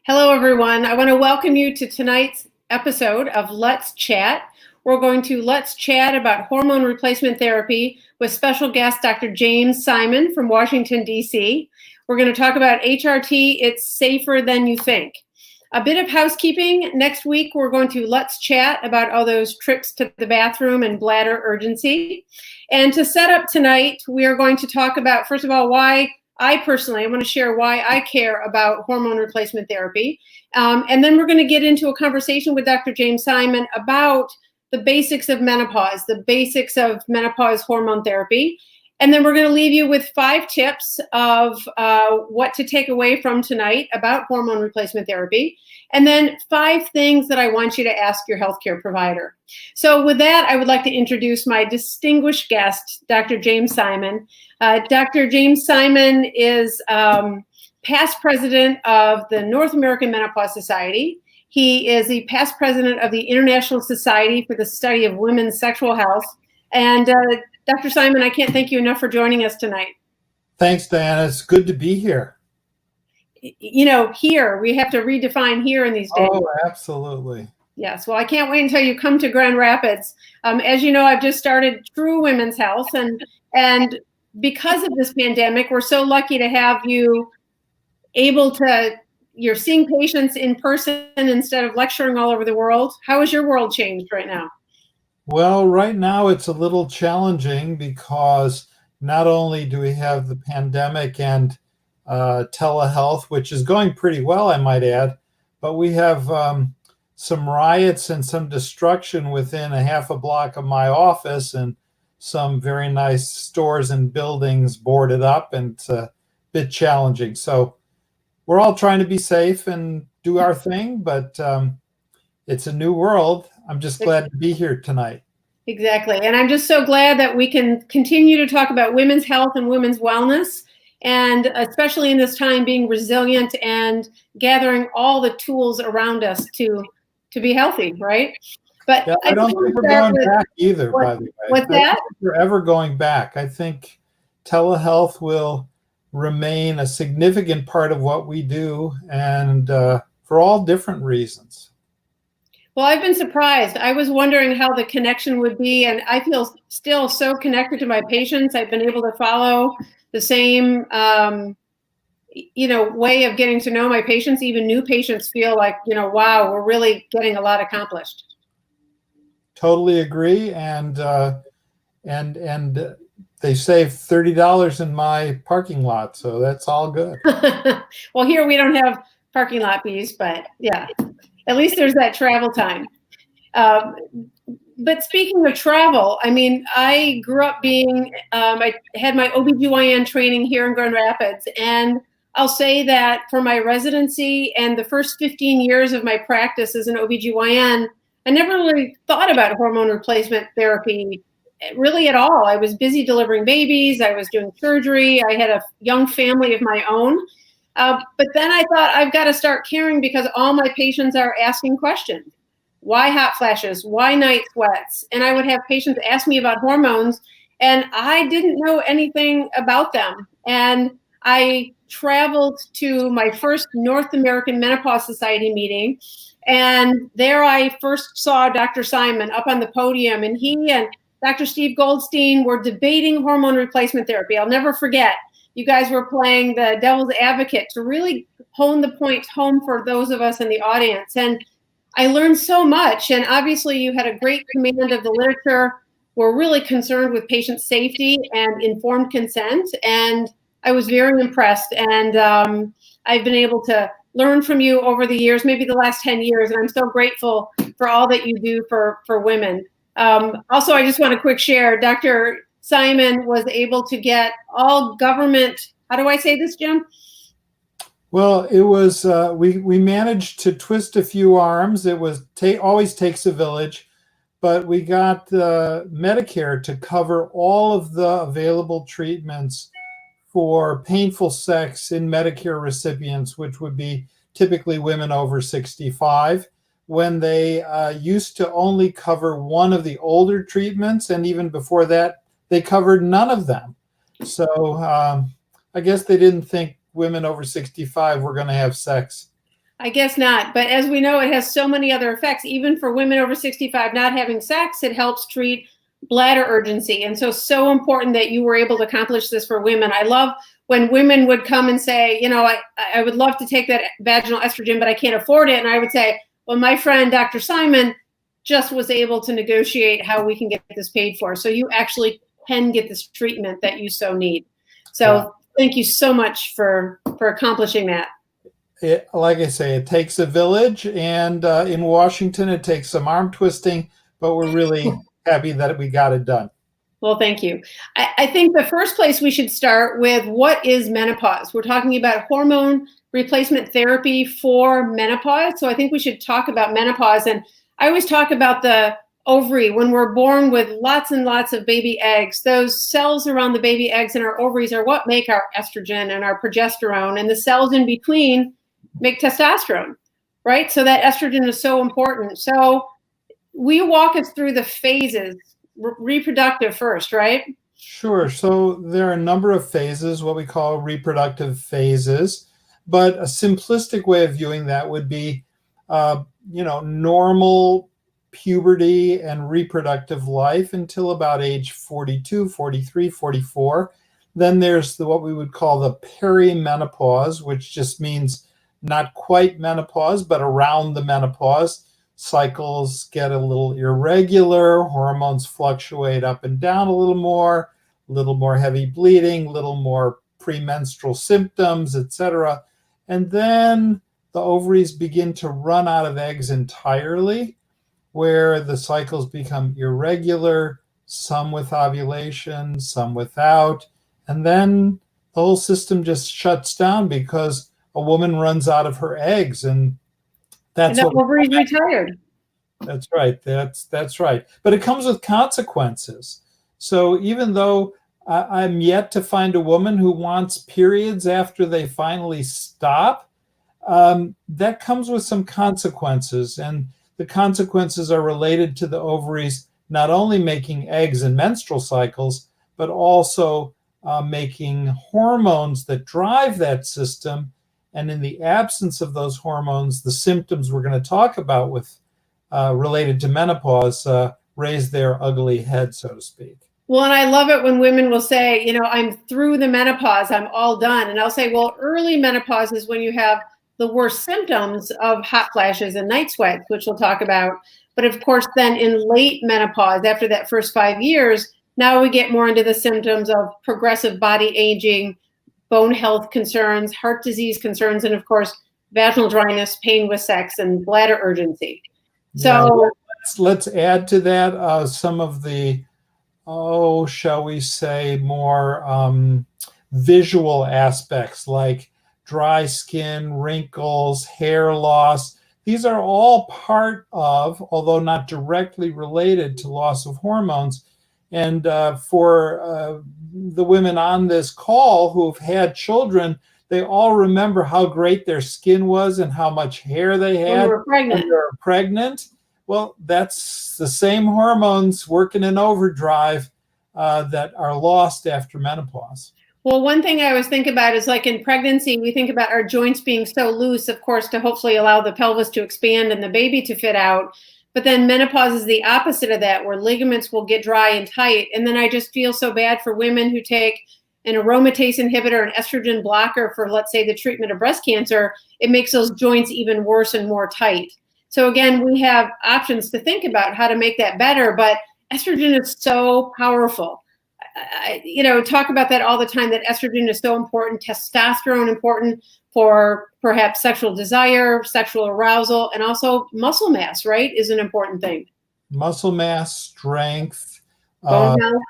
Hello, everyone. I want to welcome you to tonight's episode of Let's Chat. Let's chat about hormone replacement therapy with special guest Dr. James Simon from Washington, D.C. We're going to talk about HRT. It's safer than you think. A bit of housekeeping. Next week, we're going to Let's Chat about all those trips to the bathroom and bladder urgency. And to set up tonight, we are going to talk about, first of all, why I want to share why I care about hormone replacement therapy. And then we're going to get into a conversation with Dr. James Simon about the basics of menopause, the basics of menopause hormone therapy. And then we're going to leave you with 5 tips of what to take away from tonight about hormone replacement therapy. And then 5 things that I want you to ask your healthcare provider. So with that, I would like to introduce my distinguished guest, Dr. James Simon. Dr. James Simon is past president of the North American Menopause Society. He is the past president of the International Society for the Study of Women's Sexual Health. And Dr. Simon, I can't thank you enough for joining us tonight. Thanks, Diana. It's good to be here. You know, here, we have to redefine here in these days. Oh, absolutely. Yes. Well, I can't wait until you come to Grand Rapids. As you know, I've just started True Women's Health. And because of this pandemic, we're so lucky to have you you're seeing patients in person instead of lecturing all over the world. How has your world changed right now? Well, right now it's a little challenging because not only do we have the pandemic and telehealth, which is going pretty well, I might add, but we have some riots and some destruction within a half a block of my office and some very nice stores and buildings boarded up, and it's a bit challenging. So we're all trying to be safe and do our thing, but it's a new world. I'm just glad to be here tonight. Exactly. And I'm just so glad that we can continue to talk about women's health and women's wellness, and especially in this time, being resilient and gathering all the tools around us to be healthy, right? But yeah, I don't think we're going back either, by the way. What's that? I don't think we're ever going back. I think telehealth will remain a significant part of what we do, and for all different reasons. Well, I've been surprised. I was wondering how the connection would be, and I feel still so connected to my patients. I've been able to follow the same, way of getting to know my patients. Even new patients feel like, wow, we're really getting a lot accomplished. Totally agree, and they saved $30 in my parking lot, so that's all good. Well, here we don't have parking lot fees, but yeah, at least there's that travel time. But speaking of travel, I mean, I grew up I had my OBGYN training here in Grand Rapids, and I'll say that for my residency and the first 15 years of my practice as an OBGYN, I never really thought about hormone replacement therapy really at all. I was busy delivering babies. I was doing surgery. I had a young family of my own. But then I thought, I've got to start caring because all my patients are asking questions. Why hot flashes? Why night sweats? And I would have patients ask me about hormones, and I didn't know anything about them. And I traveled to my first North American Menopause Society meeting, and there I first saw Dr. Simon up on the podium, and he and Dr. Steve Goldstein were debating hormone replacement therapy. I'll never forget. You guys were playing the devil's advocate to really hone the point home for those of us in the audience. And I learned so much. And obviously you had a great command of the literature. We're really concerned with patient safety and informed consent. And I was very impressed. And I've been able to learn from you over the years, maybe the last 10 years. And I'm so grateful for all that you do for women. Also, I just want to quick share, Dr. Simon was able to get all government, how do I say this, Jim? Well, it was, we managed to twist a few arms. It was, always takes a village, but we got Medicare to cover all of the available treatments for painful sex in Medicare recipients, which would be typically women over 65, when they used to only cover one of the older treatments, and even before that, they covered none of them. So I guess they didn't think women over 65 were going to have sex I guess not. But as we know, it has so many other effects. Even for women over 65 not having sex, it helps treat bladder urgency. And so important that you were able to accomplish this for women. I love when women would come and say, I would love to take that vaginal estrogen, but I can't afford it. And I would say, well, my friend, Dr. Simon, just was able to negotiate how we can get this paid for. So you actually can get this treatment that you so need. So thank you so much for accomplishing that. Like I say, it takes a village, and in Washington, it takes some arm twisting, but we're really happy that we got it done. Well, thank you. I think the first place we should start with, what is menopause? We're talking about hormone replacement therapy for menopause. So I think we should talk about menopause. And I always talk about the ovary. When we're born with lots and lots of baby eggs, those cells around the baby eggs in our ovaries are what make our estrogen and our progesterone. And the cells in between make testosterone, right? So that estrogen is so important. So will you walk us through the phases, reproductive first, right? Sure. So there are a number of phases, what we call reproductive phases, but a simplistic way of viewing that would be, normal puberty and reproductive life until about age 42, 43, 44. Then there's what we would call the perimenopause, which just means not quite menopause, but around the menopause. Cycles get a little irregular, hormones fluctuate up and down a little more heavy bleeding, a little more premenstrual symptoms, etc. And then the ovaries begin to run out of eggs entirely, where the cycles become irregular, some with ovulation, some without, and then the whole system just shuts down because a woman runs out of her eggs, and that's what ovaries retired. That's right. That's right. But it comes with consequences. So even though I'm yet to find a woman who wants periods after they finally stop, that comes with some consequences, and the consequences are related to the ovaries not only making eggs and menstrual cycles, but also making hormones that drive that system. And in the absence of those hormones, the symptoms we're going to talk about with related to menopause raise their ugly head, so to speak. Well, and I love it when women will say, I'm through the menopause, I'm all done. And I'll say, well, early menopause is when you have the worst symptoms of hot flashes and night sweats, which we'll talk about. But of course, then in late menopause, after that first 5 years, now we get more into the symptoms of progressive body aging, bone health concerns, heart disease concerns, and of course, vaginal dryness, pain with sex, and bladder urgency. So let's add to that some of the, shall we say, more visual aspects like dry skin, wrinkles, hair loss. These are all part of, although not directly related to loss of hormones. And for the women on this call who've had children, they all remember how great their skin was and how much hair they had when they were pregnant. Well, that's the same hormones working in overdrive that are lost after menopause. Well, one thing I always think about is, like in pregnancy, we think about our joints being so loose, of course, to hopefully allow the pelvis to expand and the baby to fit out. But then menopause is the opposite of that, where ligaments will get dry and tight. And then I just feel so bad for women who take an aromatase inhibitor, an estrogen blocker for, let's say, the treatment of breast cancer. It makes those joints even worse and more tight. So again, we have options to think about how to make that better, but estrogen is so powerful. I talk about that all the time, that estrogen is so important, testosterone important for perhaps sexual desire, sexual arousal, and also muscle mass, right, is an important thing. Muscle mass, strength, bone health,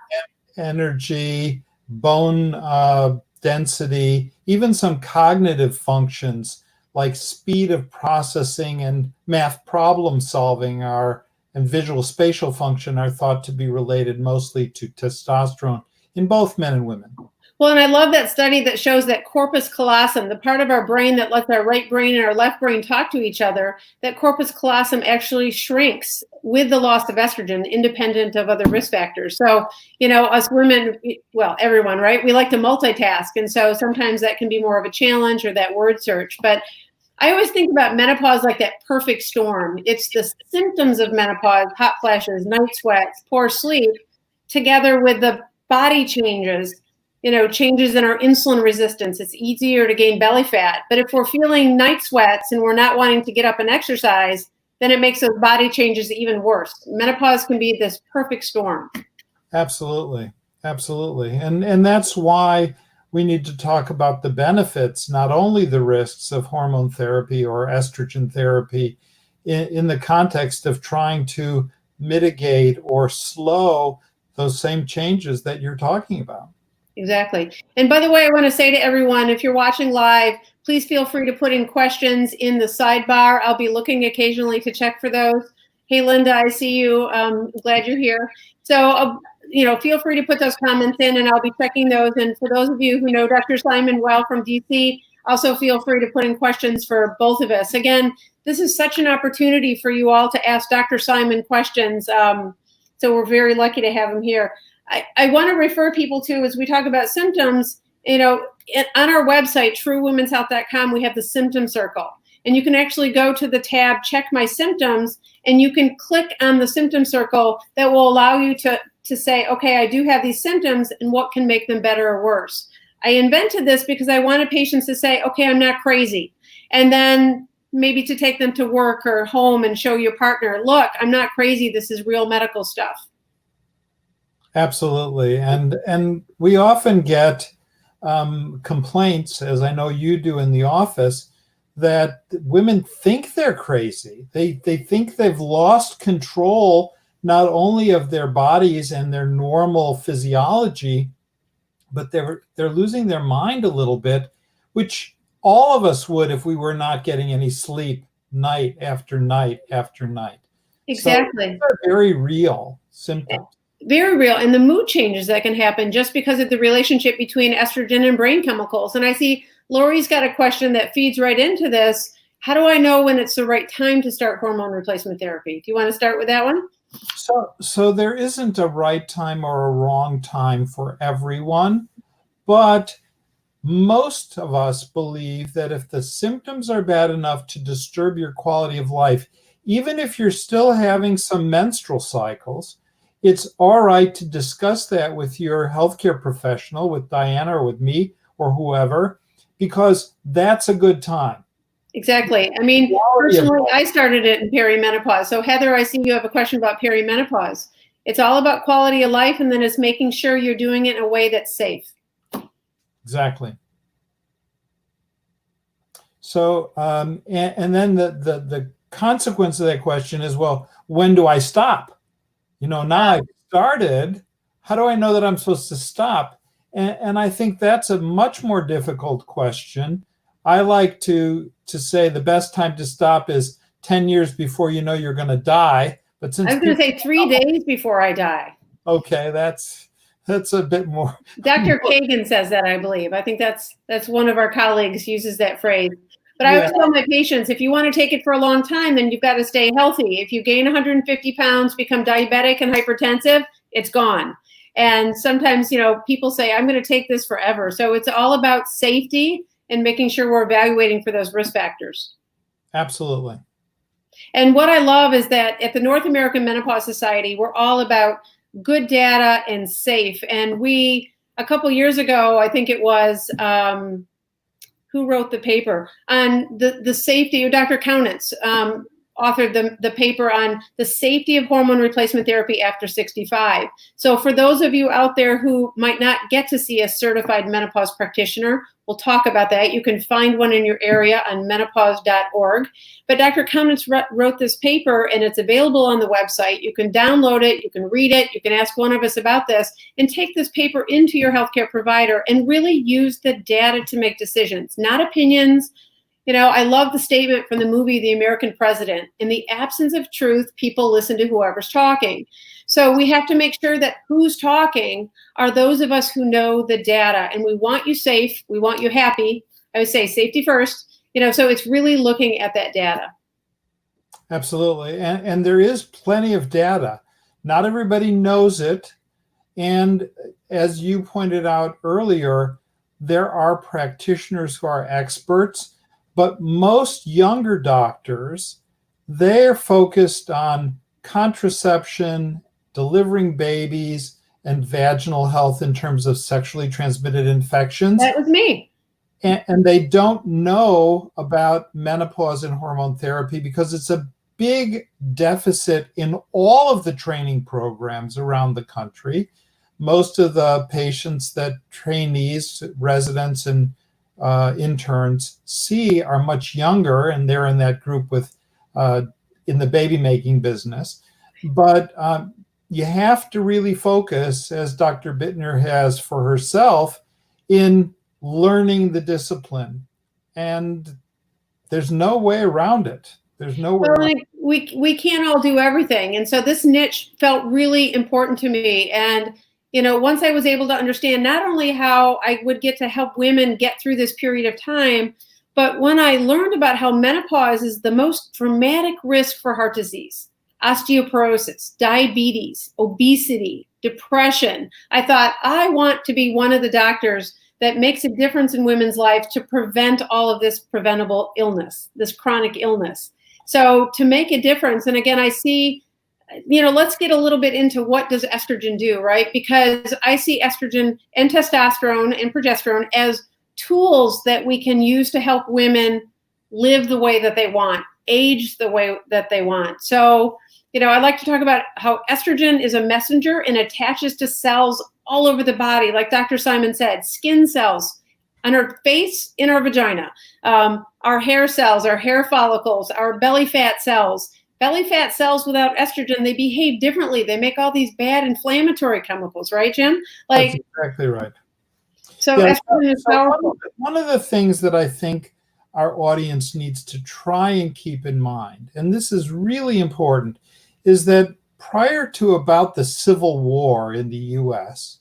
energy, bone density, even some cognitive functions like speed of processing and math problem solving and visual spatial function are thought to be related mostly to testosterone in both men and women. Well, and I love that study that shows that corpus callosum, the part of our brain that lets our right brain and our left brain talk to each other, that corpus callosum actually shrinks with the loss of estrogen, independent of other risk factors. So, us women, well, everyone, right? We like to multitask. And so sometimes that can be more of a challenge, or that word search. But I always think about menopause like that perfect storm. It's the symptoms of menopause, hot flashes, night sweats, poor sleep, together with the body changes, changes in our insulin resistance. It's easier to gain belly fat. But if we're feeling night sweats and we're not wanting to get up and exercise, then it makes those body changes even worse. Menopause can be this perfect storm. Absolutely. Absolutely. And that's why we need to talk about the benefits, not only the risks of hormone therapy or estrogen therapy in the context of trying to mitigate or slow those same changes that you're talking about. Exactly. And by the way, I want to say to everyone, if you're watching live, please feel free to put in questions in the sidebar. I'll be looking occasionally to check for those. Hey, Linda, I see you. Glad you're here. So, feel free to put those comments in and I'll be checking those. And for those of you who know Dr. Simon well from DC, also feel free to put in questions for both of us. Again, this is such an opportunity for you all to ask Dr. Simon questions. So we're very lucky to have him here. I want to refer people to, as we talk about symptoms, on our website, truewomenshealth.com, we have the symptom circle. And you can actually go to the tab, check my symptoms, and you can click on the symptom circle that will allow you to say, okay, I do have these symptoms and what can make them better or worse. I invented this because I wanted patients to say, okay, I'm not crazy. And then maybe to take them to work or home and show your partner, look, I'm not crazy. This is real medical stuff. Absolutely. And we often get complaints, as I know you do in the office, that women think they're crazy. They think they've lost control not only of their bodies and their normal physiology, but they're losing their mind a little bit, which all of us would if we were not getting any sleep night after night after night. Exactly. So these are very real symptoms. Very real. And the mood changes that can happen just because of the relationship between estrogen and brain chemicals. And I see Lori's got a question that feeds right into this. How do I know when it's the right time to start hormone replacement therapy? Do you want to start with that one? So there isn't a right time or a wrong time for everyone, but most of us believe that if the symptoms are bad enough to disturb your quality of life, even if you're still having some menstrual cycles, it's all right to discuss that with your healthcare professional, with Diana or with me or whoever, because that's a good time. Exactly. I mean, personally, I started it in perimenopause. So Heather, I see you have a question about perimenopause. It's all about quality of life, and then it's making sure you're doing it in a way that's safe. Exactly. So, and then the consequence of that question is, well, when do I stop? Now I've started, how do I know that I'm supposed to stop? And I think that's a much more difficult question. I like to say the best time to stop is 10 years before you know you're going to die. But since I was going to say 3 days before I die. Okay, that's a bit more. Dr. Kagan says that, I believe. I think that's one of our colleagues uses that phrase. But I always tell my patients, if you want to take it for a long time, then you've got to stay healthy. If you gain 150 pounds, become diabetic and hypertensive, it's gone. And sometimes, people say, I'm going to take this forever. So it's all about safety and making sure we're evaluating for those risk factors. Absolutely. And what I love is that at the North American Menopause Society, we're all about good data and safe. And a couple years ago, I think it was, who wrote the paper on the safety, Dr. Kaunitz authored the paper on the safety of hormone replacement therapy after 65. So for those of you out there who might not get to see a certified menopause practitioner, we'll talk about that. You can find one in your area on menopause.org. But Dr. Kaunitz wrote this paper, and it's available on the website. You can download it, you can read it, you can ask one of us about this, and take this paper into your healthcare provider and really use the data to make decisions, not opinions. I love the statement from the movie The American President. In the absence of truth, people listen to whoever's talking. So we have to make sure that who's talking are those of us who know the data, and we want you safe. We want you happy. I would say safety first. So it's really looking at that data. Absolutely. And there is plenty of data. Not everybody knows it. And as you pointed out earlier, there are practitioners who are experts, But most younger doctors, they're focused on contraception, delivering babies, and vaginal health in terms of sexually transmitted infections. That was me. And they don't know about menopause and hormone therapy because it's a big deficit in all of the training programs around the country. Most of the patients that trainees, residents, and interns see are much younger, and they're in that group with in the baby making business. But you have to really focus, as Dr. Bitner has for herself, in learning the discipline. And there's no way around it. There's no way around it. We can't all do everything. And so this niche felt really important to me. And, you know, once I was able to understand not only how I would get to help women get through this period of time, but when I learned about how menopause is the most dramatic risk for heart disease, osteoporosis, diabetes, obesity, depression, I thought I want to be one of the doctors that makes a difference in women's lives to prevent all of this preventable illness, this chronic illness. So to make a difference, and again, I see, you know, let's get a little bit into what does estrogen do, right? Because I see estrogen and testosterone and progesterone as tools that we can use to help women live the way that they want, age the way that they want. So, you know, I like to talk about how estrogen is a messenger and attaches to cells all over the body. Like Dr. Simon said, skin cells on our face, in our vagina, our hair cells, our hair follicles, our belly fat cells. Belly fat cells without estrogen, they behave differently. They make all these bad inflammatory chemicals, right, Jim? Like, that's exactly right. So yeah, estrogen is powerful. One of the things that I think our audience needs to try and keep in mind, and this is really important, is that prior to about the Civil War in the US,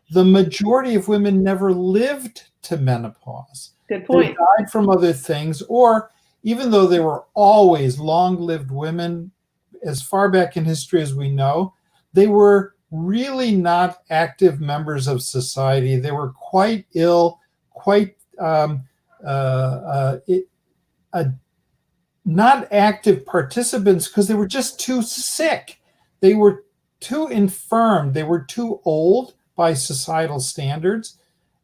the majority of women never lived to menopause. Good point. They died from other things, or even though they were always long-lived women, as far back in history as we know, they were really not active members of society. They were quite ill, quite not active participants because they were just too sick. They were too infirm. They were too old by societal standards.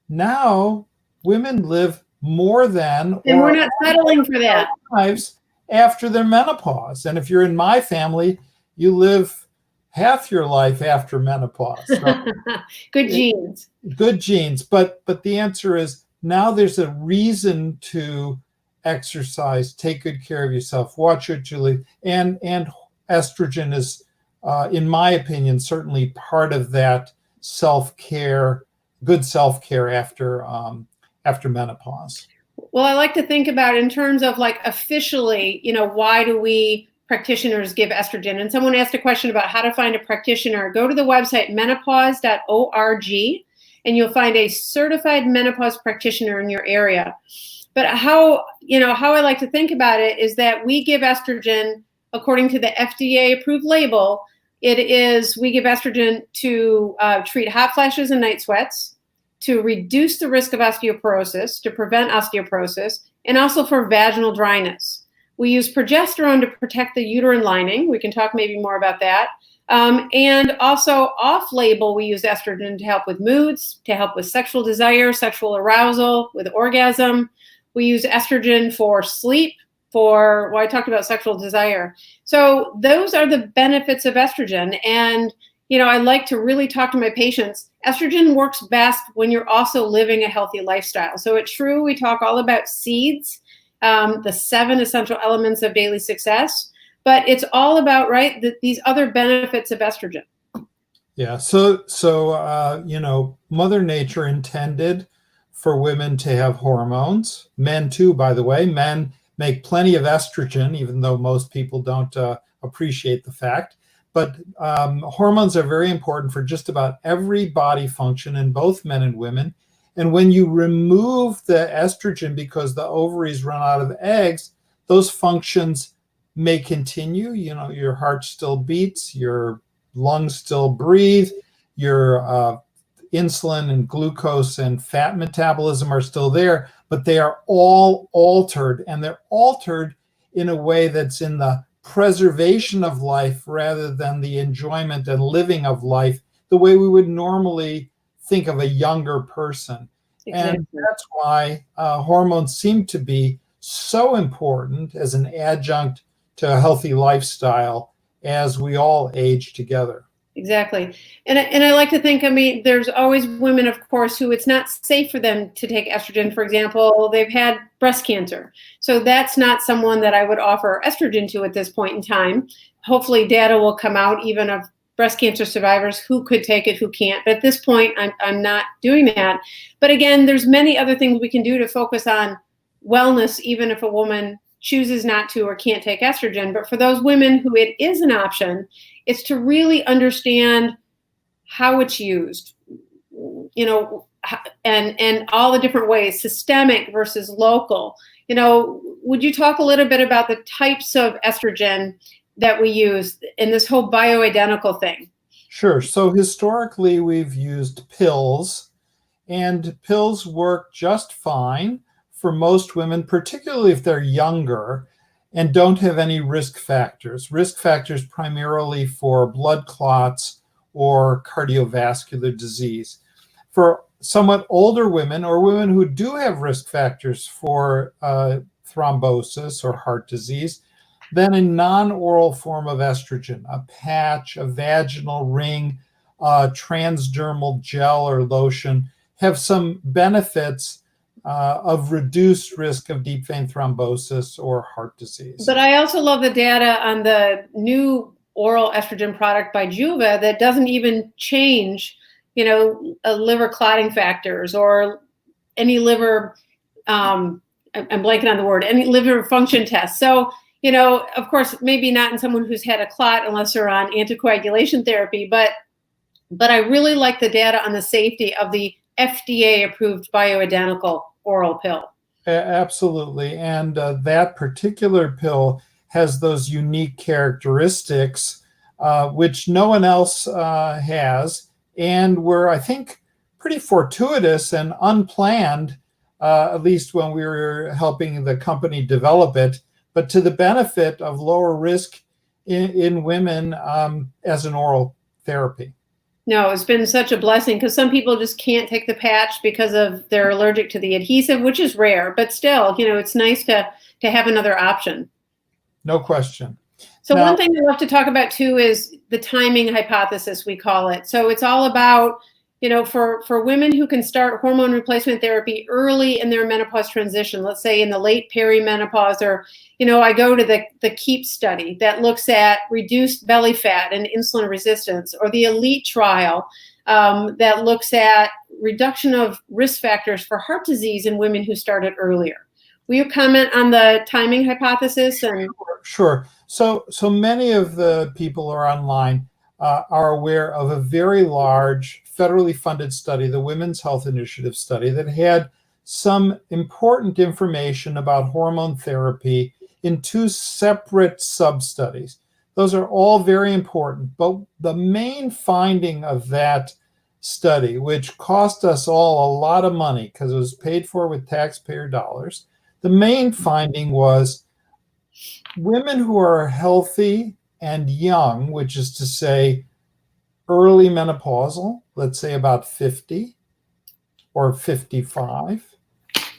Now, women live more than, and we're not settling for that, lives after their menopause. And if you're in my family, you live half your life after menopause. So good genes. Good genes. But the answer is now there's a reason to exercise, take good care of yourself, watch what you live. And estrogen is, in my opinion, certainly part of that self-care, good self-care after menopause. Well, I like to think about it in terms of like officially, you know, why do we practitioners give estrogen? And someone asked a question about how to find a practitioner. Go to the website menopause.org and you'll find a certified menopause practitioner in your area. But how I like to think about it is that we give estrogen according to the FDA approved label. We give estrogen to treat hot flashes and night sweats, to reduce the risk of osteoporosis, to prevent osteoporosis, and also for vaginal dryness. We use progesterone to protect the uterine lining. We can talk maybe more about that. And also off-label, we use estrogen to help with moods, to help with sexual desire, sexual arousal, with orgasm. We use estrogen for sleep, I talked about sexual desire. So those are the benefits of estrogen. And you know, I like to really talk to my patients. Estrogen works best when you're also living a healthy lifestyle. So at True, we talk all about seeds, the 7 essential elements of daily success, but it's all about, right, these other benefits of estrogen. Yeah. So you know, Mother Nature intended for women to have hormones. Men too, by the way. Men make plenty of estrogen, even though most people don't appreciate the fact. But hormones are very important for just about every body function in both men and women. And when you remove the estrogen because the ovaries run out of eggs, those functions may continue. You know, your heart still beats, your lungs still breathe, your insulin and glucose and fat metabolism are still there, but they are all altered, and they're altered in a way that's in the preservation of life rather than the enjoyment and living of life the way we would normally think of a younger person. Exactly. And that's why hormones seem to be so important as an adjunct to a healthy lifestyle as we all age together. Exactly. And I like to think, I mean, there's always women, of course, who it's not safe for them to take estrogen. For example, they've had breast cancer. So that's not someone that I would offer estrogen to at this point in time. Hopefully data will come out even of breast cancer survivors who could take it, who can't. But at this point, I'm not doing that. But again, there's many other things we can do to focus on wellness, even if a woman chooses not to or can't take estrogen. But for those women who it is an option, it's to really understand how it's used, you know, and all the different ways, systemic versus local. You know, would you talk a little bit about the types of estrogen that we use in this whole bioidentical thing? Sure. So historically, we've used pills, and pills work just fine for most women, particularly if they're younger and don't have any risk factors. Risk factors primarily for blood clots or cardiovascular disease. For somewhat older women or women who do have risk factors for thrombosis or heart disease, then a non-oral form of estrogen, a patch, a vaginal ring, a transdermal gel or lotion, have some benefits of reduced risk of deep vein thrombosis or heart disease. But I also love the data on the new oral estrogen product by Juva that doesn't even change, you know, liver clotting factors or any liver, I'm blanking on the word, any liver function tests. So, you know, of course, maybe not in someone who's had a clot unless they're on anticoagulation therapy, but I really like the data on the safety of the FDA-approved bioidentical oral pill. Absolutely. And that particular pill has those unique characteristics, which no one else has, and were, I think, pretty fortuitous and unplanned, at least when we were helping the company develop it, but to the benefit of lower risk in women as an oral therapy. No, it's been such a blessing because some people just can't take the patch because of they're allergic to the adhesive, which is rare, but still, you know, it's nice to have another option. No question. So now, one thing I love to talk about too is the timing hypothesis, we call it. So it's all about, you know, for women who can start hormone replacement therapy early in their menopause transition, let's say in the late perimenopause, or, you know, I go to the KEEP study that looks at reduced belly fat and insulin resistance, or the ELITE trial that looks at reduction of risk factors for heart disease in women who started earlier. Will you comment on the timing hypothesis? And Sure. So many of the people who are online are aware of a very large federally funded study, the Women's Health Initiative study, that had some important information about hormone therapy in two separate sub-studies. Those are all very important, but the main finding of that study, which cost us all a lot of money because it was paid for with taxpayer dollars, the main finding was women who are healthy and young, which is to say early menopausal, let's say about 50 or 55,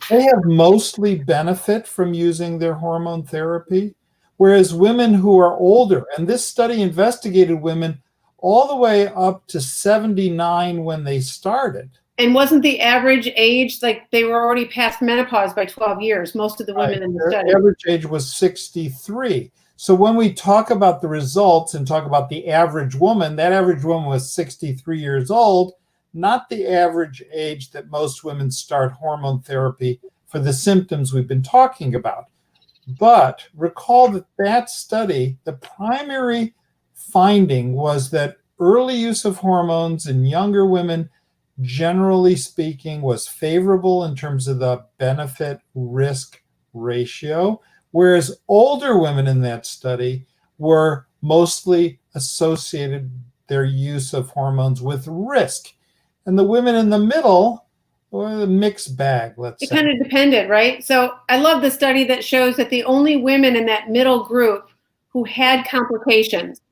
they have mostly benefit from using their hormone therapy, whereas women who are older, and this study investigated women all the way up to 79 when they started. And wasn't the average age, like they were already past menopause by 12 years, most of the women in the study? Their average age was 63. So when we talk about the results and talk about the average woman, that average woman was 63 years old, not the average age that most women start hormone therapy for the symptoms we've been talking about. But recall that that study, the primary finding was that early use of hormones in younger women, generally speaking, was favorable in terms of the benefit-risk ratio, whereas older women in that study were mostly associated their use of hormones with risk. And the women in the middle or a mixed bag, let's It say. kind of depended, right? So I love the study that shows that the only women in that middle group who had complications,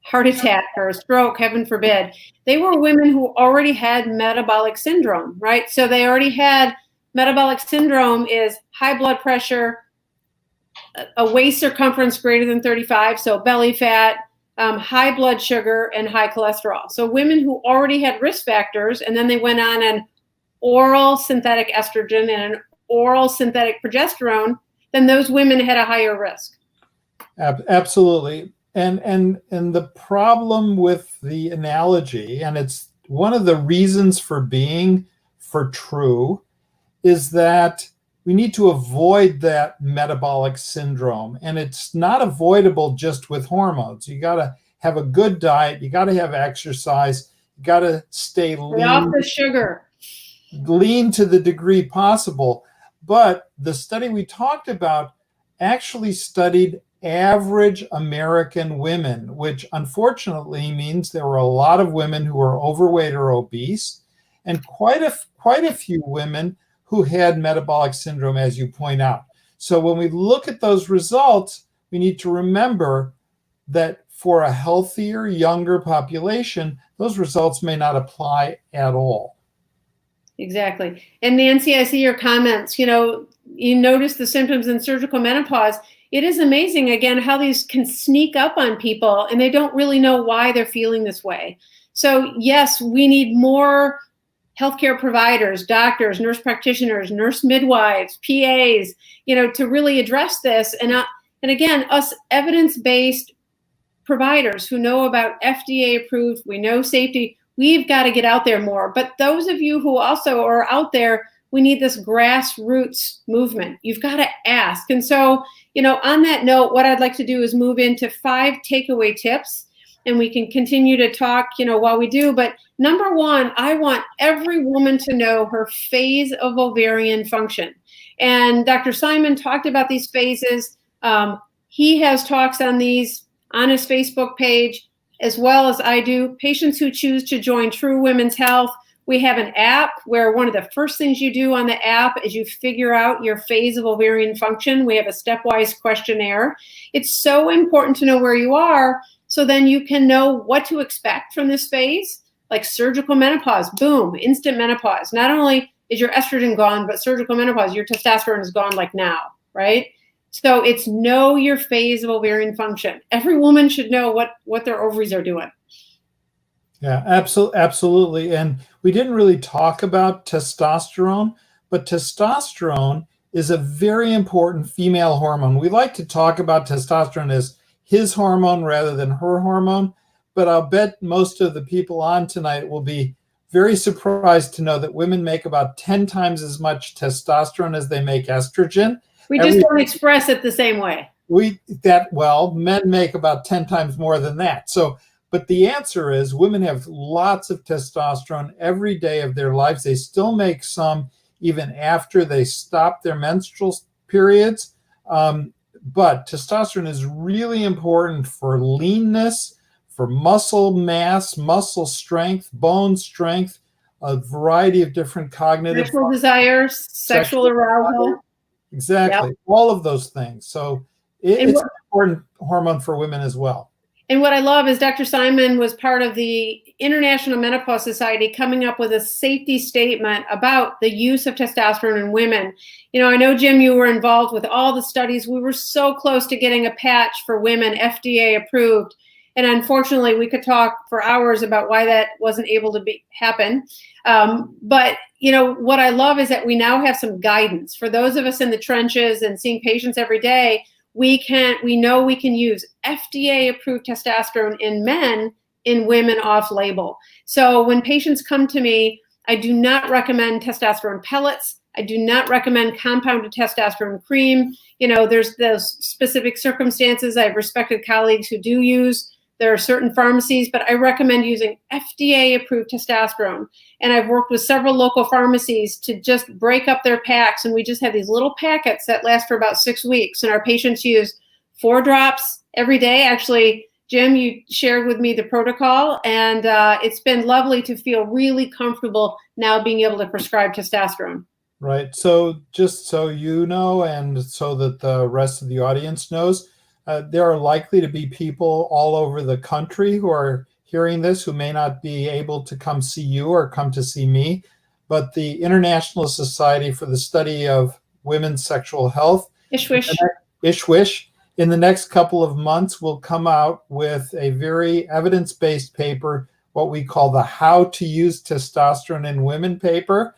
heart attack or a stroke, heaven forbid, they were women who already had metabolic syndrome, right? So they already had metabolic syndrome is high blood pressure, a waist circumference greater than 35, so belly fat, high blood sugar, and high cholesterol. So women who already had risk factors, and then they went on an oral synthetic estrogen and an oral synthetic progesterone, then those women had a higher risk. Absolutely. And the problem with the analogy, and it's one of the reasons for being for true, is that we need to avoid that metabolic syndrome. And it's not avoidable just with hormones. You got to have a good diet. You got to have exercise. You got to stay lean. Off the sugar. Lean to the degree possible. But the study we talked about actually studied average American women, which unfortunately means there were a lot of women who were overweight or obese, and quite a few women who had metabolic syndrome, as you point out. So when we look at those results, we need to remember that for a healthier, younger population, those results may not apply at all. Exactly. And Nancy, I see your comments. You notice the symptoms in surgical menopause. It is amazing, again, how these can sneak up on people and they don't really know why they're feeling this way. So yes, we need more healthcare providers, doctors, nurse practitioners, nurse midwives, PAs, to really address this. And again, us evidence-based providers who know about FDA approved, we know safety, we've got to get out there more. But those of you who also are out there, we need this grassroots movement. You've got to ask. And so, on that note, what I'd like to do is move into 5 takeaway tips, and we can continue to talk, while we do. But number 1, I want every woman to know her phase of ovarian function. And Dr. Simon talked about these phases. He has talks on these on his Facebook page, as well as I do. Patients who choose to join True Women's Health, we have an app where one of the first things you do on the app is you figure out your phase of ovarian function. We have a stepwise questionnaire. It's so important to know where you are, so then you can know what to expect from this phase, like surgical menopause, boom, instant menopause. Not only is your estrogen gone, but surgical menopause, your testosterone is gone like now, right? So it's know your phase of ovarian function. Every woman should know what their ovaries are doing. Yeah, absolutely. And we didn't really talk about testosterone, but testosterone is a very important female hormone. We like to talk about testosterone as his hormone rather than her hormone, but I'll bet most of the people on tonight will be very surprised to know that women make about 10 times as much testosterone as they make estrogen. We just don't express it the same way. Men make about 10 times more than that. So, but the answer is women have lots of testosterone every day of their lives. They still make some even after they stop their menstrual periods. But testosterone is really important for leanness, for muscle mass, muscle strength, bone strength, a variety of different cognitive sexual desires, sexual arousal. Exactly. Yep. All of those things. So it's an important hormone for women as well. And what I love is Dr. Simon was part of the International Menopause Society coming up with a safety statement about the use of testosterone in women. I know, Jim, you were involved with all the studies. We were so close to getting a patch for women FDA approved. And unfortunately, we could talk for hours about why that wasn't able to happen. But what I love is that we now have some guidance for those of us in the trenches and seeing patients every day. We know we can use FDA approved testosterone in men, in women off label. So when patients come to me, I do not recommend testosterone pellets. I do not recommend compounded testosterone cream. There's those specific circumstances. I have respected colleagues who do use. There are certain pharmacies, but I recommend using FDA-approved testosterone. And I've worked with several local pharmacies to just break up their packs, and we just have these little packets that last for about 6 weeks. And our patients use 4 drops every day. Actually, Jim, you shared with me the protocol, and it's been lovely to feel really comfortable now being able to prescribe testosterone. Right. So just so you know, and so that the rest of the audience knows, there are likely to be people all over the country who are hearing this who may not be able to come see you or come to see me. But the International Society for the Study of Women's Sexual Health, Ishwish. ISHWISH, in the next couple of months will come out with a very evidence-based paper, what we call the How to Use Testosterone in Women paper.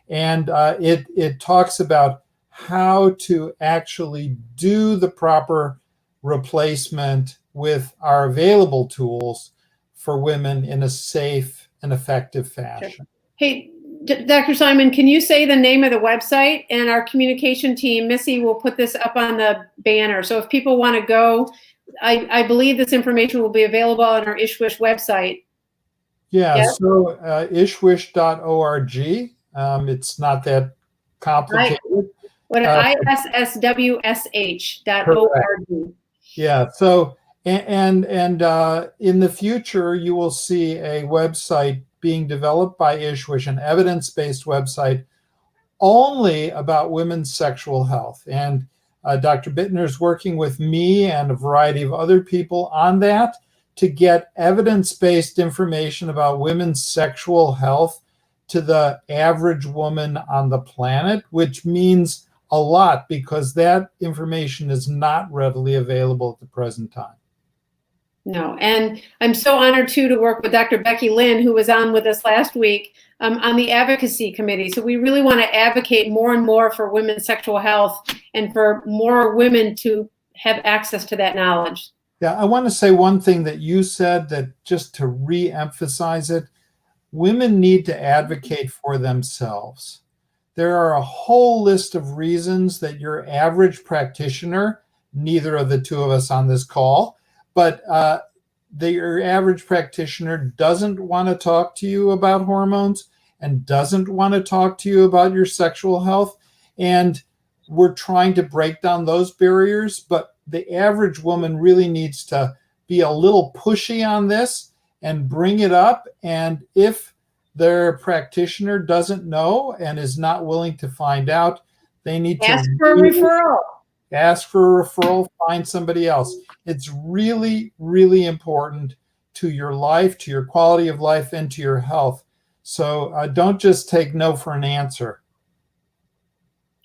And it talks about how to actually do the proper replacement with our available tools for women in a safe and effective fashion. Sure. Hey, Dr. Simon, can you say the name of the website? And our communication team, Missy, will put this up on the banner. So if people want to go, I believe this information will be available on our ISHWISH website. Yeah, yep. So ishwish.org. It's not that complicated. ISSWSH.org. Yeah. So and in the future, you will see a website being developed by ISHWISH, an evidence-based website only about women's sexual health. And Dr. Bitner is working with me and a variety of other people on that to get evidence-based information about women's sexual health to the average woman on the planet, which means a lot because that information is not readily available at the present time. No, and I'm so honored too to work with Dr. Becky Lynn, who was on with us last week on the advocacy committee. So we really want to advocate more and more for women's sexual health and for more women to have access to that knowledge. Yeah, I want to say one thing that you said, that just to re-emphasize it, women need to advocate for themselves. There are a whole list of reasons that your average practitioner, neither of the two of us on this call, but your average practitioner doesn't want to talk to you about hormones and doesn't want to talk to you about your sexual health. And we're trying to break down those barriers, but the average woman really needs to be a little pushy on this and bring it up. And if their practitioner doesn't know and is not willing to find out, they need to ask for a referral. Ask for a referral, find somebody else. It's really, really important to your life, to your quality of life, and to your health. So don't just take no for an answer.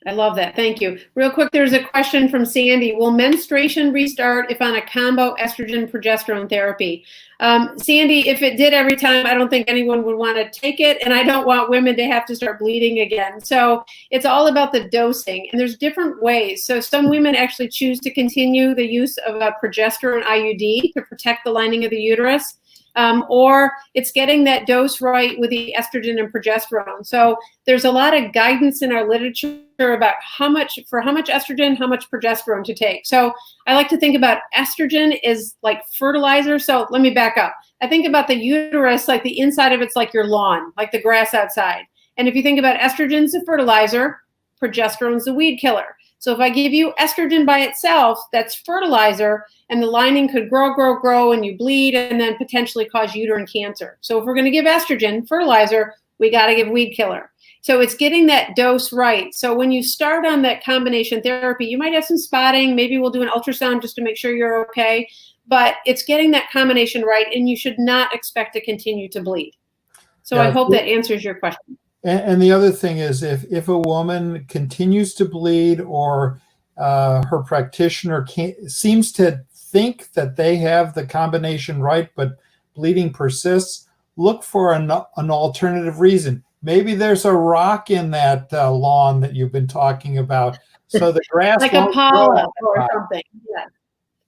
I love that. Thank you. Real quick, there's a question from Sandy. Will menstruation restart if on a combo estrogen progesterone therapy? Sandy, if it did every time, I don't think anyone would want to take it, and I don't want women to have to start bleeding again. So it's all about the dosing, and there's different ways. So some women actually choose to continue the use of a progesterone IUD to protect the lining of the uterus. Or it's getting that dose right with the estrogen and progesterone. So there's a lot of guidance in our literature about how much estrogen, how much progesterone to take. So I like to think about estrogen is like fertilizer. So let me back up. I think about the uterus, like the inside of it's like your lawn, like the grass outside. And if you think about estrogen's the fertilizer, progesterone's the weed killer. So if I give you estrogen by itself, that's fertilizer, and the lining could grow, and you bleed, and then potentially cause uterine cancer. So if we're going to give estrogen, fertilizer, we got to give weed killer. So it's getting that dose right. So when you start on that combination therapy, you might have some spotting. Maybe we'll do an ultrasound just to make sure you're okay. But it's getting that combination right, and you should not expect to continue to bleed. So I hope that answers your question. And the other thing is, if a woman continues to bleed or her practitioner seems to think that they have the combination right, but bleeding persists, look for an alternative reason. Maybe there's a rock in that lawn that you've been talking about. So the grass like a polyp or something. Yes.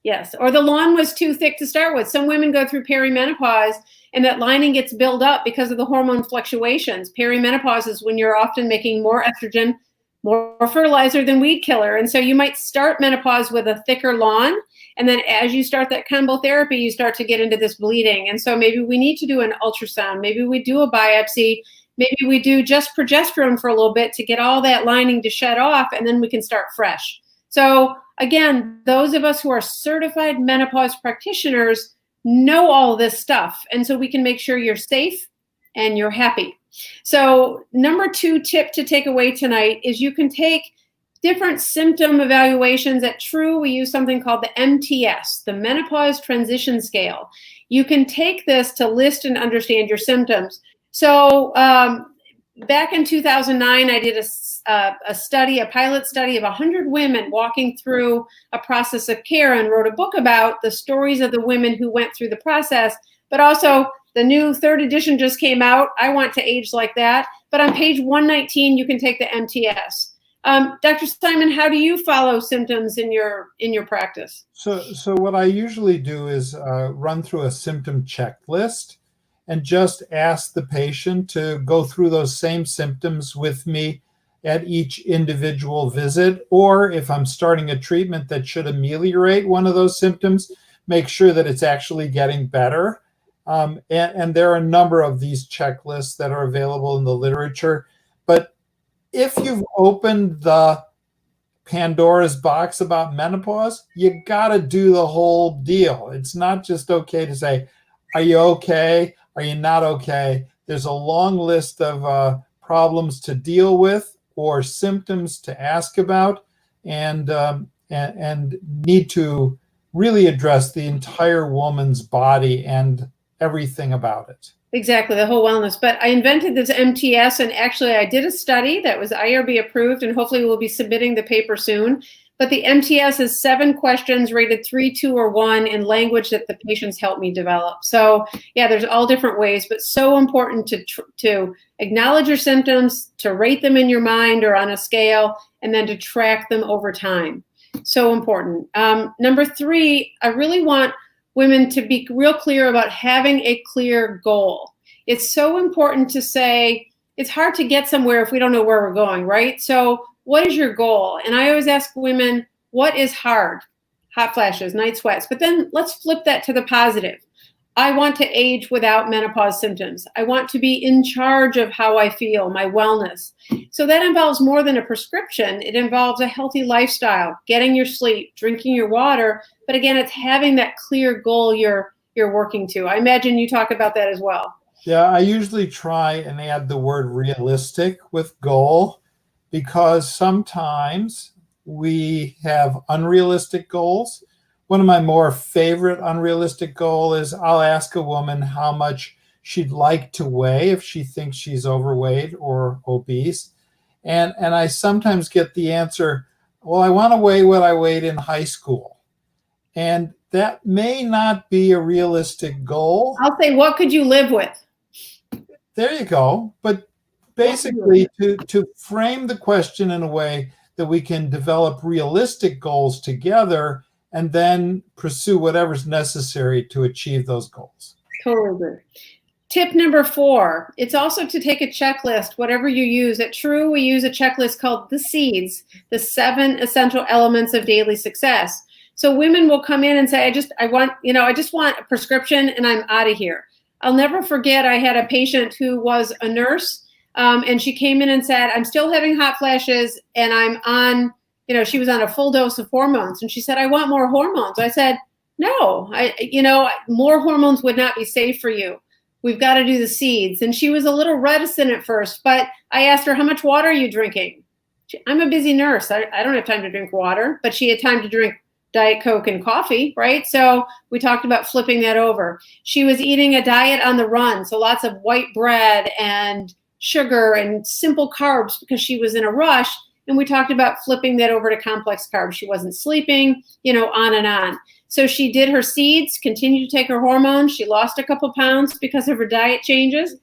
Yes. Or the lawn was too thick to start with. Some women go through perimenopause and that lining gets built up because of the hormone fluctuations. Perimenopause is when you're often making more estrogen, more fertilizer than weed killer. And so you might start menopause with a thicker lawn. And then as you start that combo therapy, you start to get into this bleeding. And so maybe we need to do an ultrasound. Maybe we do a biopsy. Maybe we do just progesterone for a little bit to get all that lining to shed off, and then we can start fresh. So again, those of us who are certified menopause practitioners, know all this stuff. And so we can make sure you're safe and you're happy. So number 2 tip to take away tonight is you can take different symptom evaluations. At True, we use something called the MTS, the Menopause Transition Scale. You can take this to list and understand your symptoms. So back in 2009, I did a pilot study of 100 women walking through a process of care and wrote a book about the stories of the women who went through the process, but also the new 3rd edition just came out. I want to age like that. But on page 119, you can take the MTS. Dr. Simon, how do you follow symptoms in your practice? So what I usually do is run through a symptom checklist and just ask the patient to go through those same symptoms with me at each individual visit. Or if I'm starting a treatment that should ameliorate one of those symptoms, make sure that it's actually getting better. And there are a number of these checklists that are available in the literature. But if you've opened the Pandora's box about menopause, you got to do the whole deal. It's not just okay to say, are you okay? Are you not okay? There's a long list of problems to deal with or symptoms to ask about, and need to really address the entire woman's body and everything about it. Exactly, the whole wellness. But I invented this MTS, and actually I did a study that was IRB approved, and hopefully we'll be submitting the paper soon. But the MTS is 7 questions rated 3, 2, or 1 in language that the patients helped me develop. So yeah, there's all different ways, but so important to acknowledge your symptoms, to rate them in your mind or on a scale, and then to track them over time. So important. Number 3, I really want women to be real clear about having a clear goal. It's so important to say, it's hard to get somewhere if we don't know where we're going, right? So what is your goal? And I always ask women, what is hard? Hot flashes, night sweats. But then let's flip that to the positive. I want to age without menopause symptoms. I want to be in charge of how I feel, my wellness. So that involves more than a prescription. It involves a healthy lifestyle, getting your sleep, drinking your water. But again, it's having that clear goal you're working to. I imagine you talk about that as well. Yeah, I usually try and add the word realistic with goal, because sometimes we have unrealistic goals. One of my more favorite unrealistic goals is I'll ask a woman how much she'd like to weigh if she thinks she's overweight or obese. And I sometimes get the answer, well, I want to weigh what I weighed in high school. And that may not be a realistic goal. I'll say, what could you live with? There you go. But basically, to frame the question in a way that we can develop realistic goals together and then pursue whatever's necessary to achieve those goals. Totally agree. Tip number 4, it's also to take a checklist, whatever you use. At True, we use a checklist called the SEEDS, the 7 essential elements of daily success. So women will come in and say, I just want a prescription and I'm out of here. I'll never forget, I had a patient who was a nurse, and she came in and said, I'm still having hot flashes and I'm on, she was on a full dose of hormones. And she said, I want more hormones. I said, no, more hormones would not be safe for you. We've got to do the SEEDS. And she was a little reticent at first, but I asked her, how much water are you drinking? I'm a busy nurse. I don't have time to drink water, but she had time to drink Diet Coke and coffee, right? So we talked about flipping that over. She was eating a diet on the run, so lots of white bread and sugar and simple carbs because she was in a rush. And we talked about flipping that over to complex carbs. She wasn't sleeping, on and on. So she did her SEEDS, continued to take her hormones. She lost a couple pounds because of her diet changes,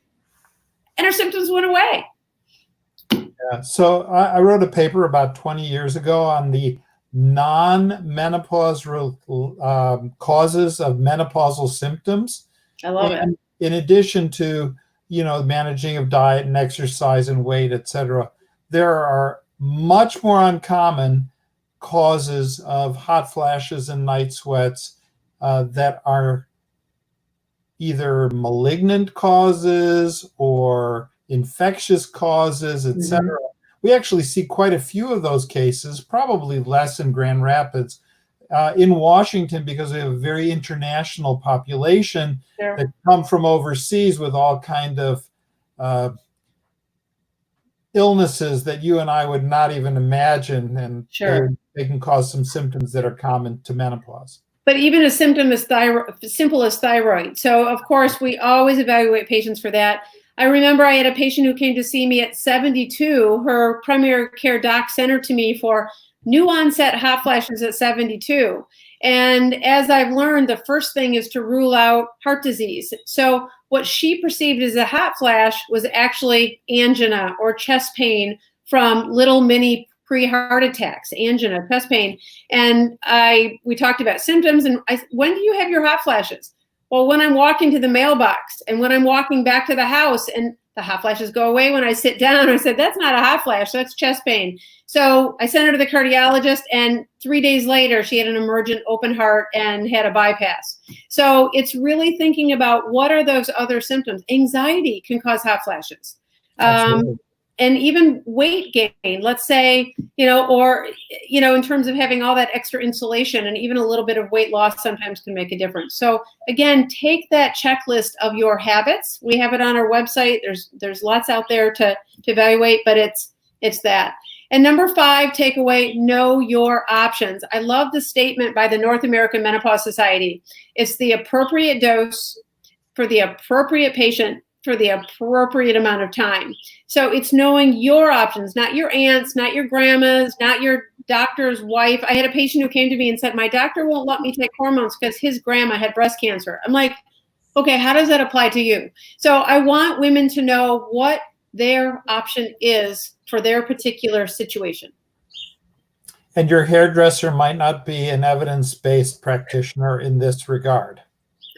and her symptoms went away. Yeah. So I wrote a paper about 20 years ago on the non-menopause causes of menopausal symptoms. I love it. In addition to, managing of diet and exercise and weight, etc., there are much more uncommon causes of hot flashes and night sweats that are either malignant causes or infectious causes, etc. Mm-hmm. We actually see quite a few of those cases, probably less in Grand Rapids, in Washington, because we have a very international population Sure. that come from overseas with all kind of illnesses that you and I would not even imagine, and Sure. they can cause some symptoms that are common to menopause. But even a symptom is simple as thyroid. So of course we always evaluate patients for that. I remember I had a patient who came to see me at 72. Her primary care doc sent her to me for new onset hot flashes at 72. And as I've learned, the first thing is to rule out heart disease. So what she perceived as a hot flash was actually angina or chest pain from little mini pre-heart attacks, angina, chest pain. And we talked about symptoms, and when do you have your hot flashes? Well, when I'm walking to the mailbox and when I'm walking back to the house, and the hot flashes go away when I sit down. I said, that's not a hot flash, that's chest pain. So I sent her to the cardiologist, and 3 days later, she had an emergent open heart and had a bypass. So it's really thinking about what are those other symptoms. Anxiety can cause hot flashes. And even weight gain, let's say, or, in terms of having all that extra insulation, and even a little bit of weight loss sometimes can make a difference. So again, take that checklist of your habits. We have it on our website. There's lots out there to evaluate, but it's that. And number 5 takeaway, know your options. I love the statement by the North American Menopause Society. It's the appropriate dose for the appropriate patient for the appropriate amount of time. So it's knowing your options, not your aunt's, not your grandma's, not your doctor's wife. I had a patient who came to me and said, my doctor won't let me take hormones because his grandma had breast cancer. I'm like, okay, how does that apply to you? So I want women to know what their option is for their particular situation. And your hairdresser might not be an evidence-based practitioner in this regard.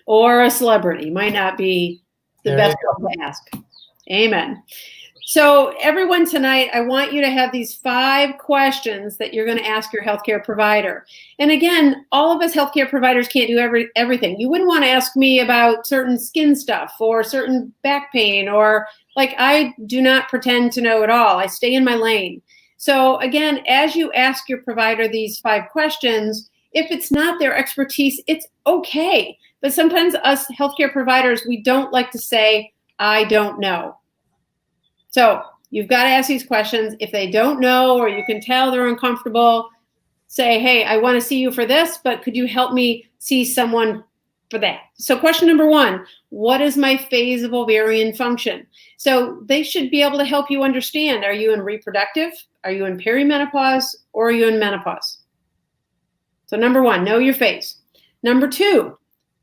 Or a celebrity might not be the best one to ask. Amen. So everyone tonight, I want you to have these 5 questions that you're going to ask your healthcare provider. And again, all of us healthcare providers can't do everything. You wouldn't want to ask me about certain skin stuff or certain back pain, or I do not pretend to know it all. I stay in my lane. So again, as you ask your provider these 5 questions, if it's not their expertise, it's okay. But sometimes us healthcare providers, we don't like to say, I don't know. So you've got to ask these questions. If they don't know, or you can tell they're uncomfortable, say, hey, I want to see you for this, but could you help me see someone for that? So question number 1, what is my phase of ovarian function? So they should be able to help you understand, are you in reproductive? Are you in perimenopause? Or are you in menopause? So number 1, know your phase. Number 2,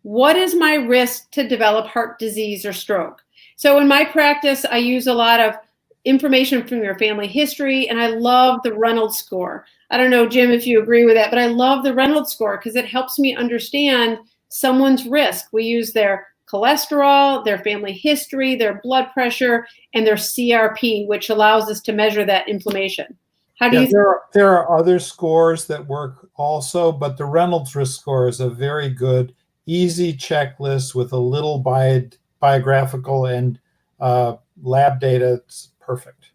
what is my risk to develop heart disease or stroke? So in my practice, I use a lot of information from your family history, and I love the Reynolds score. I don't know, Jim, if you agree with that, but I love the Reynolds score because it helps me understand someone's risk. We use their cholesterol, their family history, their blood pressure, and their CRP, which allows us to measure that inflammation. How do you think? There are other scores that work also, but the Reynolds risk score is a very good, easy checklist with a little biographical and lab data. It's perfect.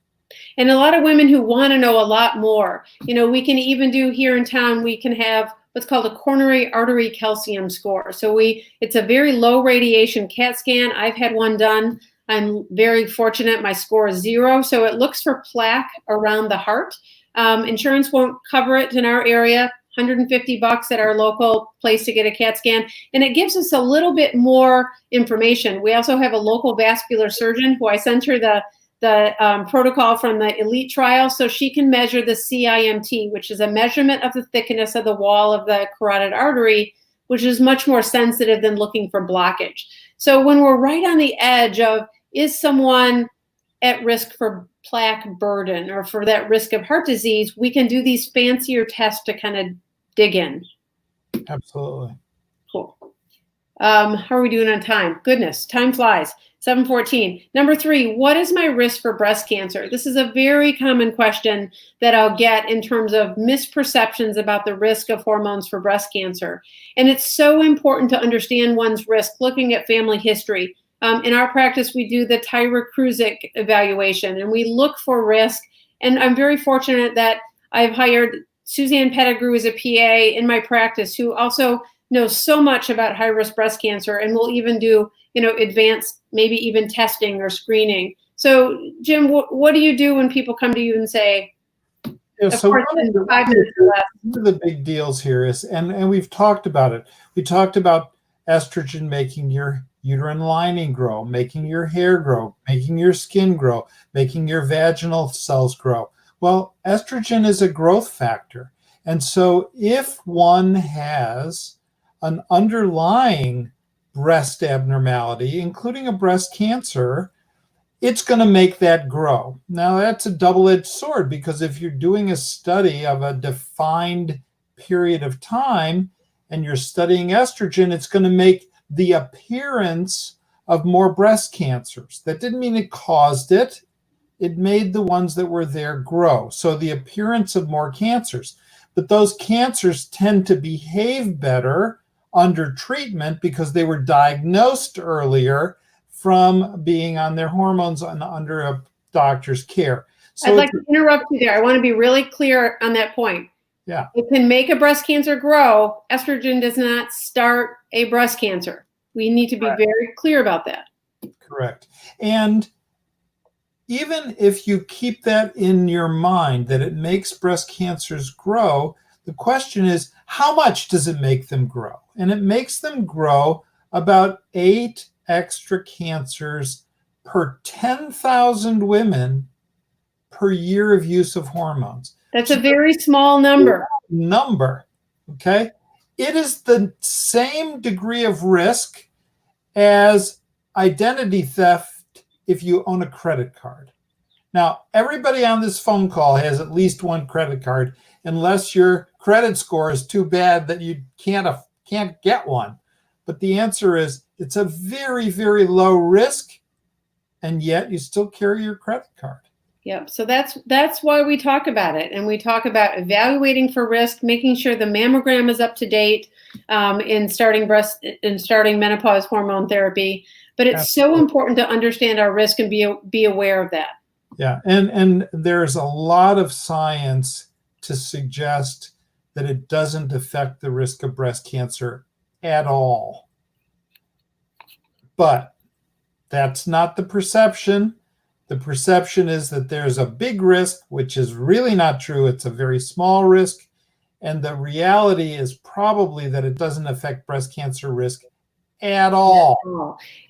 And a lot of women who want to know a lot more. We can even do here in town, we can have what's called a coronary artery calcium score. So it's a very low radiation CAT scan. I've had one done. I'm very fortunate. My score is 0. So it looks for plaque around the heart. Insurance won't cover it in our area. $150 at our local place to get a CAT scan. And it gives us a little bit more information. We also have a local vascular surgeon who I sent her the protocol from the ELITE trial, so she can measure the CIMT, which is a measurement of the thickness of the wall of the carotid artery, which is much more sensitive than looking for blockage. So when we're right on the edge of, is someone at risk for plaque burden or for that risk of heart disease, we can do these fancier tests to kind of dig in. Absolutely. Cool. How are we doing on time? Goodness, time flies. 7:14. Number 3, what is my risk for breast cancer? This is a very common question that I'll get in terms of misperceptions about the risk of hormones for breast cancer. And it's so important to understand one's risk looking at family history. In our practice, we do the Tyrer-Cruzik evaluation, and we look for risk. And I'm very fortunate that I've hired Suzanne Pettigrew is a PA in my practice who also knows so much about high-risk breast cancer and will even do, advanced, maybe even testing or screening. So, Jim, what do you do when people come to you and say, so one of the big deals here is, and we've talked about it. We talked about estrogen making your uterine lining grow, making your hair grow, making your skin grow, making your vaginal cells grow. Well, estrogen is a growth factor. And so if one has an underlying breast abnormality, including a breast cancer, it's going to make that grow. Now, that's a double-edged sword, because if you're doing a study of a defined period of time and you're studying estrogen, it's going to make the appearance of more breast cancers. That didn't mean it caused it. It made the ones that were there grow. So the appearance of more cancers. But those cancers tend to behave better under treatment because they were diagnosed earlier from being on their hormones and under a doctor's care. So I'd like to interrupt you there. I want to be really clear on that point. Yeah. It can make a breast cancer grow. Estrogen does not start a breast cancer. We need to be very clear about that. Correct. And even if you keep that in your mind, that it makes breast cancers grow, the question is, how much does it make them grow? And it makes them grow about 8 extra cancers per 10,000 women per year of use of hormones. That's a very small number. Okay? It is the same degree of risk as identity theft if you own a credit card. Now, everybody on this phone call has at least one credit card, unless your credit score is too bad that you can't get one. But the answer is, it's a very, very low risk, and yet you still carry your credit card. Yep. So that's why we talk about it, and we talk about evaluating for risk, making sure the mammogram is up to date in starting menopause hormone therapy. But it's so important to understand our risk and be aware of that. Yeah, and there's a lot of science to suggest that it doesn't affect the risk of breast cancer at all. But that's not the perception. The perception is that there's a big risk, which is really not true. It's a very small risk. And the reality is probably that it doesn't affect breast cancer risk at all.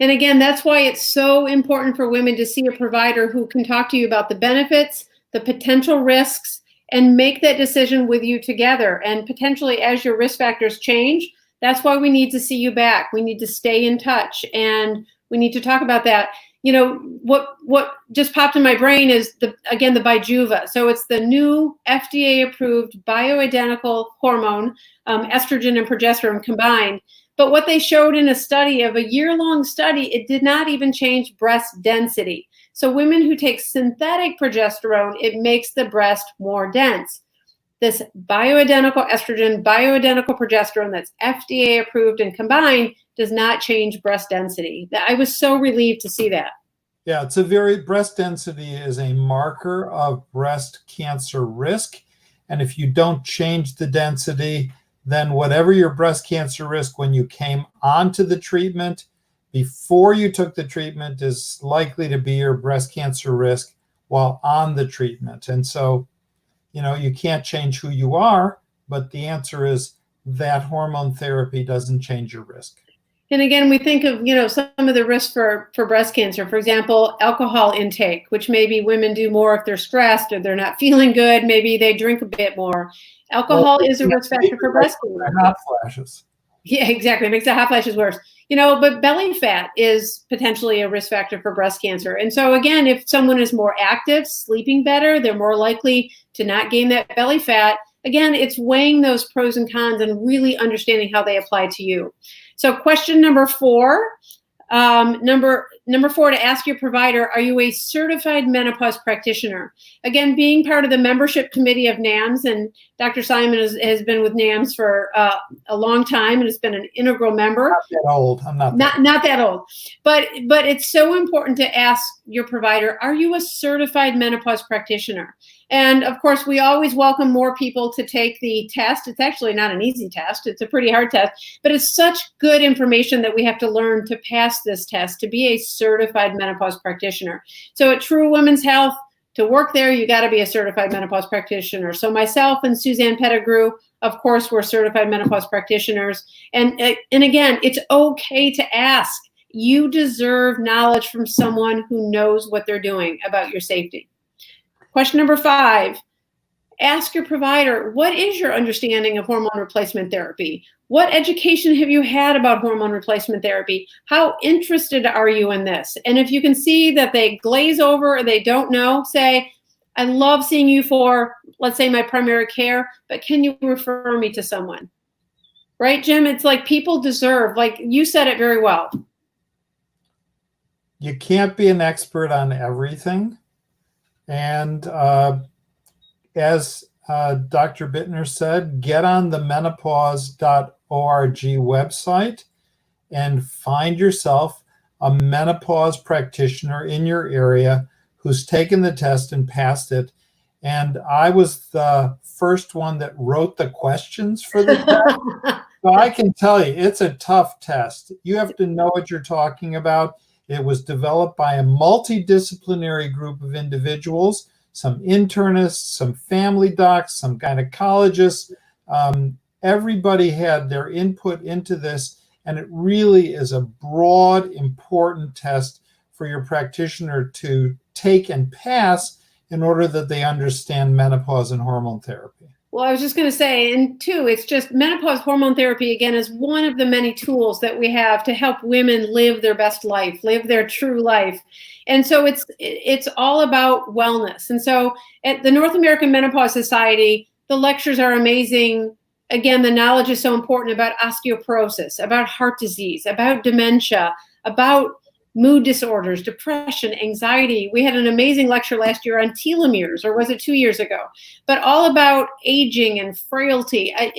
And again, that's why it's so important for women to see a provider who can talk to you about the benefits, the potential risks, and make that decision with you together. And potentially, as your risk factors change, that's why we need to see you back. We need to stay in touch, and we need to talk about that. What just popped in my brain is the Bijuva. So it's the new FDA-approved bioidentical hormone, estrogen and progesterone combined. But what they showed in a study of a year-long study, it did not even change breast density. So women who take synthetic progesterone, it makes the breast more dense. This bioidentical estrogen, bioidentical progesterone that's FDA approved and combined does not change breast density. I was so relieved to see that. Yeah, breast density is a marker of breast cancer risk. And if you don't change the density, then whatever your breast cancer risk when you came onto the treatment, before you took the treatment, is likely to be your breast cancer risk while on the treatment. And so, you can't change who you are, but the answer is that hormone therapy doesn't change your risk. And again, we think of, some of the risks for breast cancer. For example, alcohol intake, which maybe women do more if they're stressed or they're not feeling good. Maybe they drink a bit more. Alcohol is a risk factor for breast cancer. Hot flashes. Yeah, exactly. It makes the hot flashes worse. But belly fat is potentially a risk factor for breast cancer. And so again, if someone is more active, sleeping better, they're more likely to not gain that belly fat. Again, it's weighing those pros and cons and really understanding how they apply to you. So question number 4, number Number 4, to ask your provider, are you a certified menopause practitioner? Again, being part of the membership committee of NAMS, and Dr. Simon has been with NAMS for a long time and has been an integral member. Not that old. I'm not that old. But it's so important to ask your provider, are you a certified menopause practitioner? And of course, we always welcome more people to take the test. It's actually not an easy test. It's a pretty hard test, but it's such good information that we have to learn to pass this test, to be a certified menopause practitioner. So at True Women's Health, to work there, you got to be a certified menopause practitioner. So myself and Suzanne Pettigrew, of course, we're certified menopause practitioners. And again, it's okay to ask. You deserve knowledge from someone who knows what they're doing about your safety. Question number 5, ask your provider, what is your understanding of hormone replacement therapy? What education have you had about hormone replacement therapy? How interested are you in this? And if you can see that they glaze over or they don't know, say, I love seeing you for, let's say, my primary care, but can you refer me to someone? Right, Jim? It's like people deserve, like you said it very well. You can't be an expert on everything. And as Dr. Bitner said, get on the menopause.org website and find yourself a menopause practitioner in your area who's taken the test and passed it. And I was the first one that wrote the questions for the test. So I can tell you, it's a tough test. You have to know what you're talking about. It was developed by a multidisciplinary group of individuals, some internists, some family docs, some gynecologists. Everybody had their input into this, and it really is a broad, important test for your practitioner to take and pass in order that they understand menopause and hormone therapy. Well, I was just going to say, and 2, it's just menopause hormone therapy, again, is one of the many tools that we have to help women live their best life, live their true life. And so it's all about wellness. And so at the North American Menopause Society, the lectures are amazing. Again, the knowledge is so important about osteoporosis, about heart disease, about dementia, about mood disorders, depression, anxiety. We had an amazing lecture last year on telomeres, or was it 2 years ago? But all about aging and frailty. I'm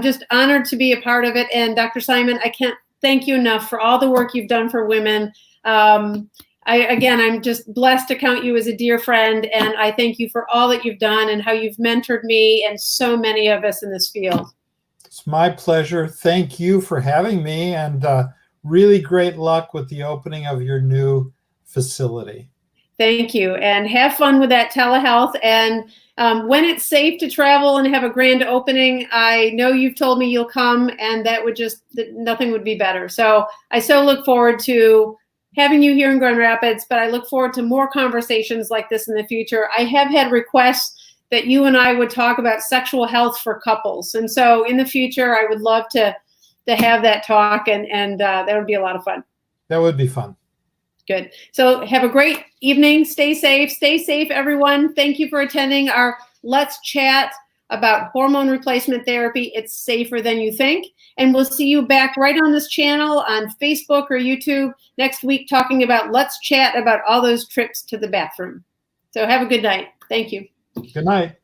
just honored to be a part of it. And Dr. Simon, I can't thank you enough for all the work you've done for women. I'm just blessed to count you as a dear friend, and I thank you for all that you've done and how you've mentored me and so many of us in this field. It's my pleasure. Thank you for having me, and really great luck with the opening of your new facility. Thank you, and have fun with that telehealth. And when it's safe to travel and have a grand opening, I know you've told me you'll come, and nothing would be better. So I so look forward to having you here in Grand Rapids, but I look forward to more conversations like this in the future. I have had requests that you and I would talk about sexual health for couples. And so in the future, I would love to have that talk, and that would be a lot of fun. That would be fun. Good. So have a great evening. Stay safe, everyone. Thank you for attending our Let's Chat about hormone replacement therapy. It's safer than you think. And we'll see you back right on this channel on Facebook or YouTube next week, talking about Let's Chat about all those trips to the bathroom. So have a good night. Thank you. Good night.